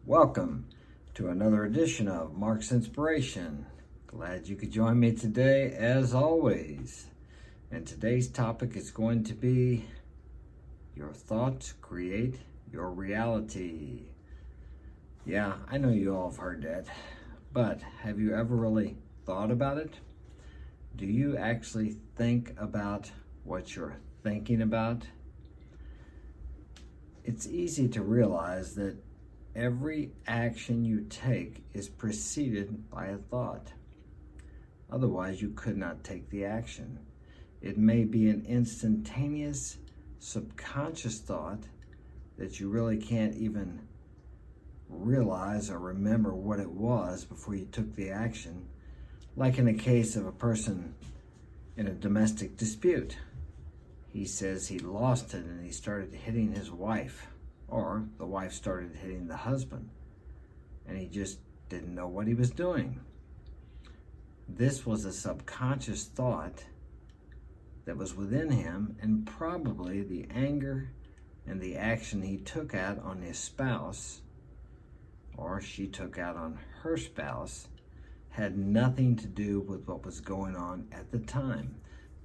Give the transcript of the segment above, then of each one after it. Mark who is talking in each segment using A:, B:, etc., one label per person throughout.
A: Welcome to another edition of Mark's Inspiration. Glad you could join me today as always. And today's topic is going to be your thoughts create your reality. Yeah, I know you all have heard that, but have you ever really thought about it? Do you actually think about what you're thinking about? It's easy to realize that every action you take is preceded by a thought. Otherwise, you could not take the action. It may be an instantaneous, subconscious thought that you really can't even realize or remember what it was before you took the action, like in the case of a person in a domestic dispute. He says he lost it and he started hitting his wife, or the wife started hitting the husband, and he just didn't know what he was doing. This was a subconscious thought that was within him, and probably the anger and the action he took out on his spouse, or she took out on her spouse, had nothing to do with what was going on at the time,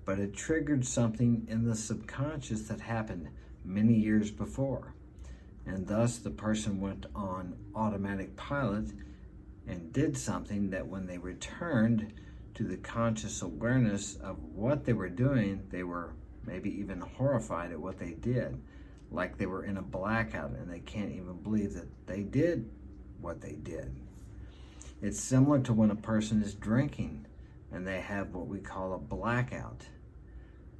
A: but it triggered something in the subconscious that happened many years before. And thus the person went on automatic pilot and did something that when they returned to the conscious awareness of what they were doing, they were maybe even horrified at what they did, like they were in a blackout and they can't even believe that they did what they did. It's similar to when a person is drinking and they have what we call a blackout.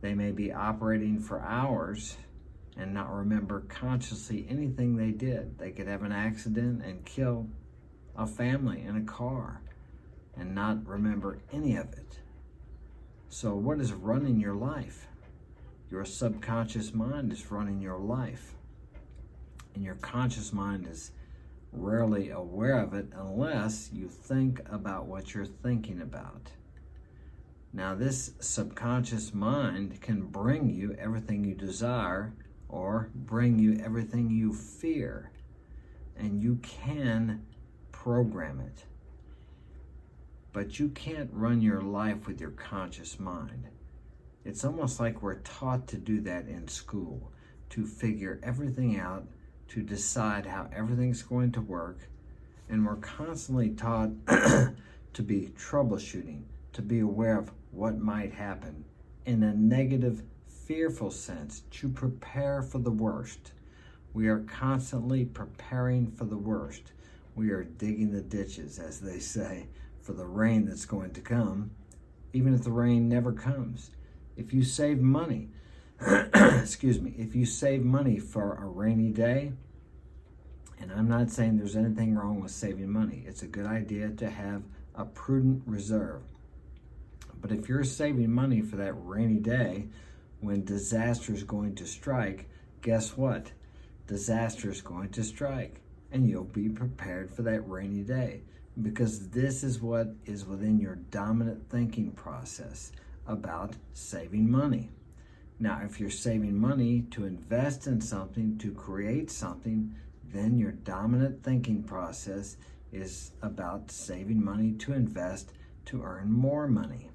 A: They may be operating for hours and not remember consciously anything they did. They could have an accident and kill a family in a car and not remember any of it. So what is running your life? Your subconscious mind is running your life. And your conscious mind is rarely aware of it unless you think about what you're thinking about. Now, this subconscious mind can bring you everything you desire or bring you everything you fear, and you can program it. But you can't run your life with your conscious mind. It's almost like we're taught to do that in school, to figure everything out, to decide how everything's going to work, and we're constantly taught to be troubleshooting, to be aware of what might happen in a negative, fearful sense, to prepare for the worst. We are constantly preparing for the worst. We are digging the ditches, as they say, for the rain that's going to come, even if the rain never comes. If you save money, if you save money for a rainy day, and I'm not saying there's anything wrong with saving money. It's a good idea to have a prudent reserve. But if you're saving money for that rainy day, when disaster is going to strike, guess what? Disaster is going to strike, and you'll be prepared for that rainy day, because this is what is within your dominant thinking process about saving money. Now, if you're saving money to invest in something, to create something, then your dominant thinking process is about saving money to invest to earn more money.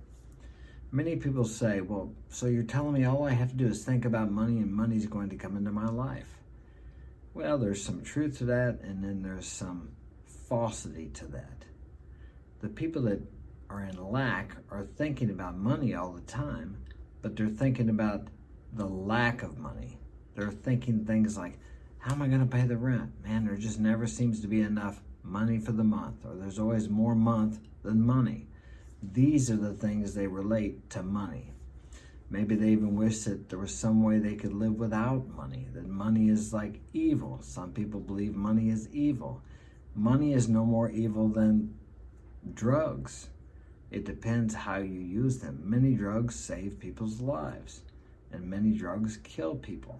A: Many people say, well, so you're telling me all I have to do is think about money and money's going to come into my life. Well, there's some truth to that, and then there's some falsity to that. The people that are in lack are thinking about money all the time, but they're thinking about the lack of money. They're thinking things like, how am I going to pay the rent? Man, there just never seems to be enough money for the month, or there's always more month than money. These are the things they relate to money. Maybe they even wish that there was some way they could live without money, that money is like evil. Some people believe money is evil. Money is no more evil than drugs. It depends how you use them. Many drugs save people's lives, and many drugs kill people.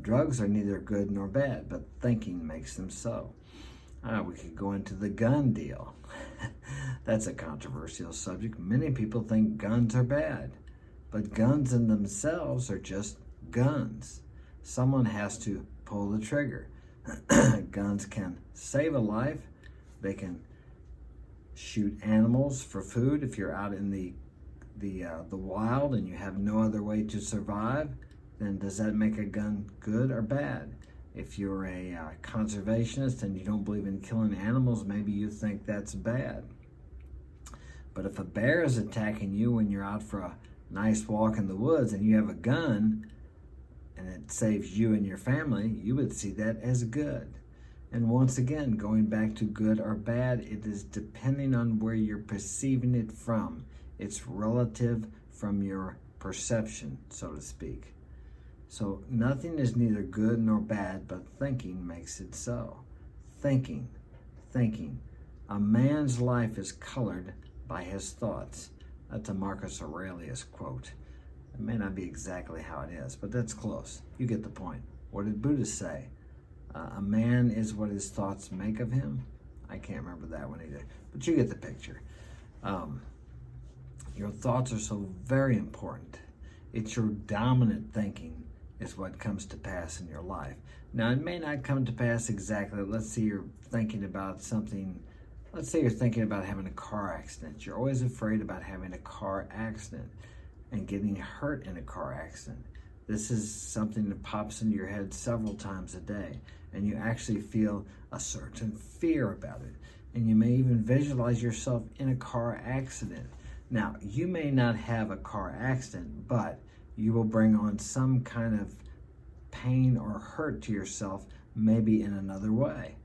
A: Drugs are neither good nor bad, but thinking makes them so. We could go into the gun deal. That's a controversial subject. Many people think guns are bad, but guns in themselves are just guns. Someone has to pull the trigger. Guns can save a life. They can shoot animals for food if you're out in the wild and you have no other way to survive. Then does that make a gun good or bad? If you're a conservationist and you don't believe in killing animals, maybe you think that's bad. But if a bear is attacking you when you're out for a nice walk in the woods and you have a gun and it saves you and your family, you would see that as good. And once again, going back to good or bad, it is depending on where you're perceiving it from. It's relative from your perception, so to speak. So nothing is neither good nor bad, but thinking makes it so. Thinking. A man's life is colored by his thoughts. That's a Marcus Aurelius quote. It may not be exactly how it is, but that's close. You get the point. What did Buddha say? A man is what his thoughts make of him. I can't remember that one either, but you get the picture. Your thoughts are so very important. It's your dominant thinking is what comes to pass in your life. Now, it may not come to pass exactly. Let's say you're thinking about something. Let's say you're thinking about having a car accident. You're always afraid about having a car accident and getting hurt in a car accident. This is something that pops into your head several times a day, and you actually feel a certain fear about it. And you may even visualize yourself in a car accident. Now, you may not have a car accident, but you will bring on some kind of pain or hurt to yourself, maybe in another way.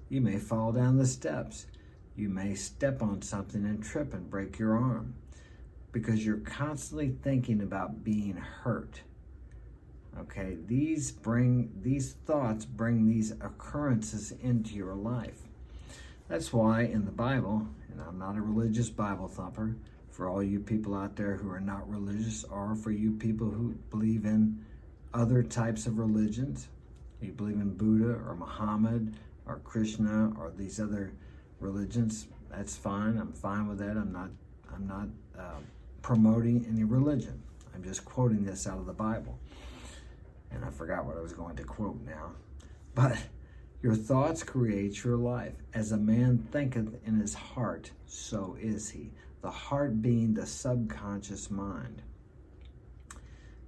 A: You may fall down the steps. You may step on something and trip and break your arm because you're constantly thinking about being hurt. Okay, these thoughts bring these occurrences into your life. That's why in the Bible, and I'm not a religious Bible thumper, for all you people out there who are not religious, or for you people who believe in other types of religions, you believe in Buddha or Muhammad or Krishna or these other religions, that's fine. I'm fine with that. I'm not promoting any religion. I'm just quoting this out of the Bible. And I forgot what I was going to quote now. But your thoughts create your life. As a man thinketh in his heart, so is he. The heart being the subconscious mind.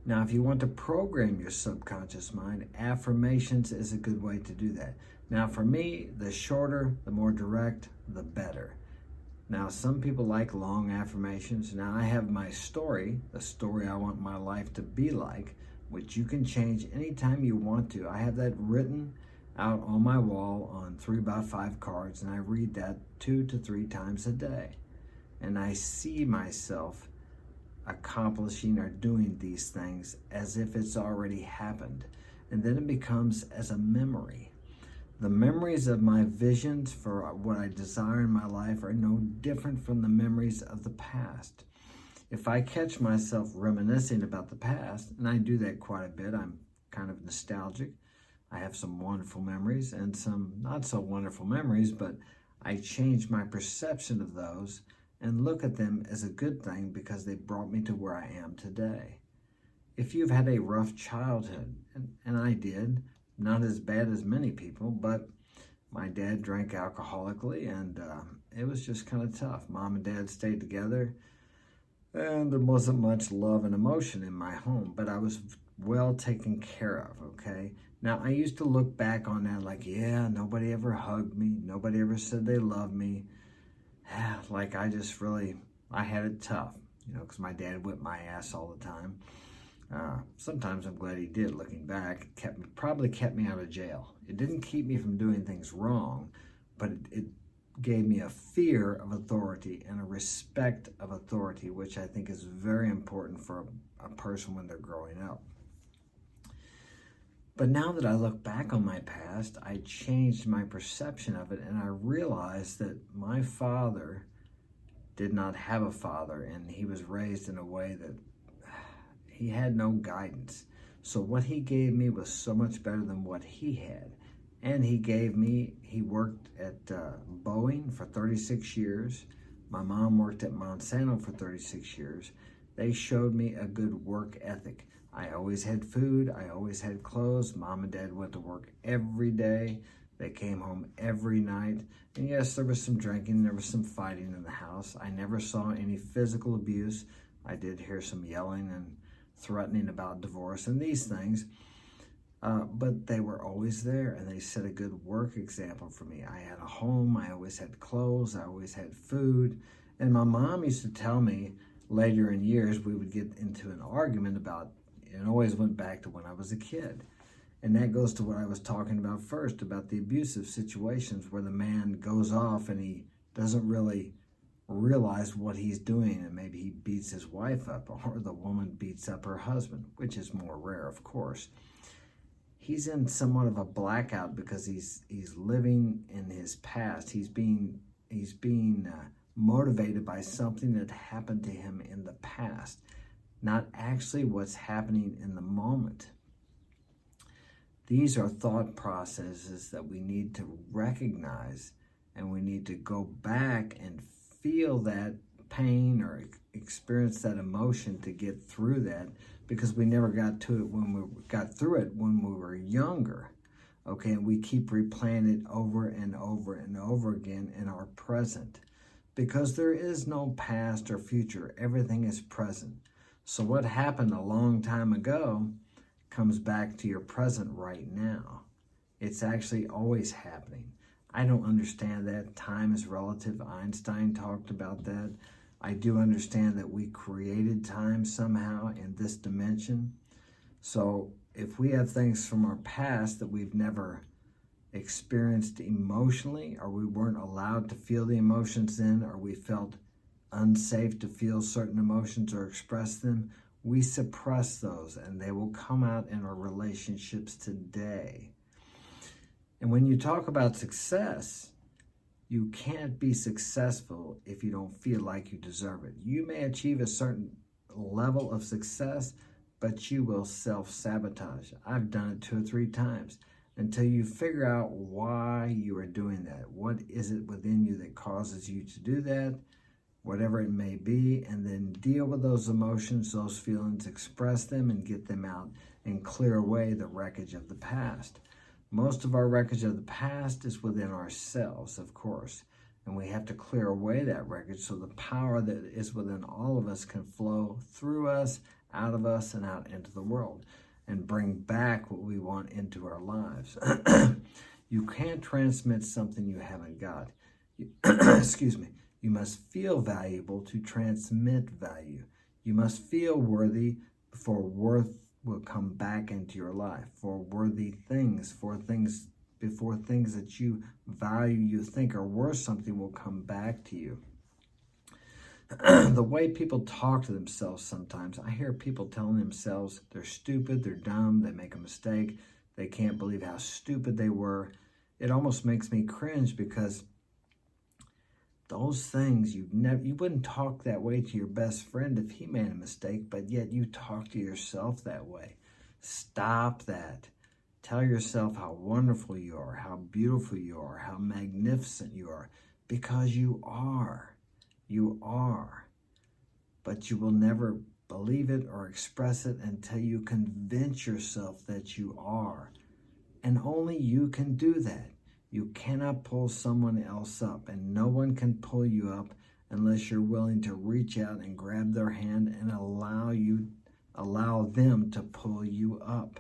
A: Now, if you want to program your subconscious mind, affirmations is a good way to do that. Now, for me, the shorter, the more direct, the better. Now, some people like long affirmations. Now, I have my story, the story I want my life to be like, which you can change anytime you want to. I have that written out on my wall on 3x5 cards, and I read that 2 to 3 times a day. And I see myself accomplishing or doing these things as if it's already happened. And then it becomes as a memory. The memories of my visions for what I desire in my life are no different from the memories of the past. If I catch myself reminiscing about the past, and I do that quite a bit, I'm kind of nostalgic. I have some wonderful memories and some not so wonderful memories, but I change my perception of those and look at them as a good thing because they brought me to where I am today. If you've had a rough childhood, and I did, not as bad as many people, but my dad drank alcoholically, and it was just kind of tough. Mom and dad stayed together, and there wasn't much love and emotion in my home, but I was well taken care of, okay? Now, I used to look back on that like, yeah, nobody ever hugged me. Nobody ever said they loved me. Like I had it tough, because my dad whipped my ass all the time. Sometimes I'm glad he did, looking back. Probably kept me out of jail. It didn't keep me from doing things wrong, but it gave me a fear of authority and a respect of authority, which I think is very important for a person when they're growing up. But now that I look back on my past, I changed my perception of it, and I realized that my father did not have a father, and he was raised in a way that he had no guidance. So what he gave me was so much better than what he had. And he worked at Boeing for 36 years. My mom worked at Monsanto for 36 years. They showed me a good work ethic. I always had food. I always had clothes. Mom and Dad went to work every day. They came home every night. And yes, there was some drinking. There was some fighting in the house. I never saw any physical abuse. I did hear some yelling and threatening about divorce and these things. But they were always there, and they set a good work example for me. I had a home. I always had clothes. I always had food. And my mom used to tell me later in years, we would get into an argument about, it always went back to when I was a kid. And that goes to what I was talking about first, about the abusive situations where the man goes off and he doesn't really realize what he's doing, and maybe he beats his wife up, or the woman beats up her husband, which is more rare, of course. He's in somewhat of a blackout because he's living in his past. He's being motivated by something that happened to him in the past, not actually what's happening in the moment. These are thought processes that we need to recognize, and we need to go back and feel that pain or experience that emotion to get through that, because we never got to it when we got through it when we were younger. Okay, and we keep replaying it over and over and over again in our present, because there is no past or future. Everything is present. So what happened a long time ago comes back to your present right now. It's actually always happening. I don't understand that. Time is relative. Einstein talked about that. I do understand that we created time somehow in this dimension. So if we have things from our past that we've never experienced emotionally, or we weren't allowed to feel the emotions then, or we felt unsafe to feel certain emotions or express them, we suppress those, and they will come out in our relationships today. And when you talk about success, you can't be successful if you don't feel like you deserve it. You may achieve a certain level of success, but you will self-sabotage. I've done it 2 or 3 times until you figure out why you are doing that. What is it within you that causes you to do that? Whatever it may be, and then deal with those emotions, those feelings, express them and get them out and clear away the wreckage of the past. Most of our wreckage of the past is within ourselves, of course, and we have to clear away that wreckage so the power that is within all of us can flow through us, out of us, and out into the world, and bring back what we want into our lives. You can't transmit something you haven't got. Excuse me. You must feel valuable to transmit value. You must feel worthy before worth will come back into your life. For worthy things, before things that you value, you think are worth something, will come back to you. The way people talk to themselves sometimes, I hear people telling themselves they're stupid, they're dumb, they make a mistake, they can't believe how stupid they were. It almost makes me cringe, because those things, you wouldn't talk that way to your best friend if he made a mistake, but yet you talk to yourself that way. Stop that. Tell yourself how wonderful you are, how beautiful you are, how magnificent you are, because you are. You are. But you will never believe it or express it until you convince yourself that you are. And only you can do that. You cannot pull someone else up, and no one can pull you up unless you're willing to reach out and grab their hand and allow them to pull you up.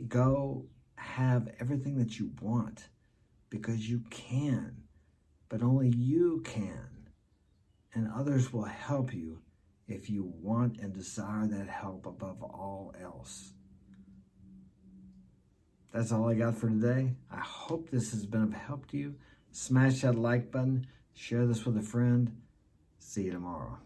A: Go, have everything that you want, because you can, but only you can. And others will help you if you want and desire that help above all else. That's all I got for today. I hope this has been of help to you. Smash that like button. Share this with a friend. See you tomorrow.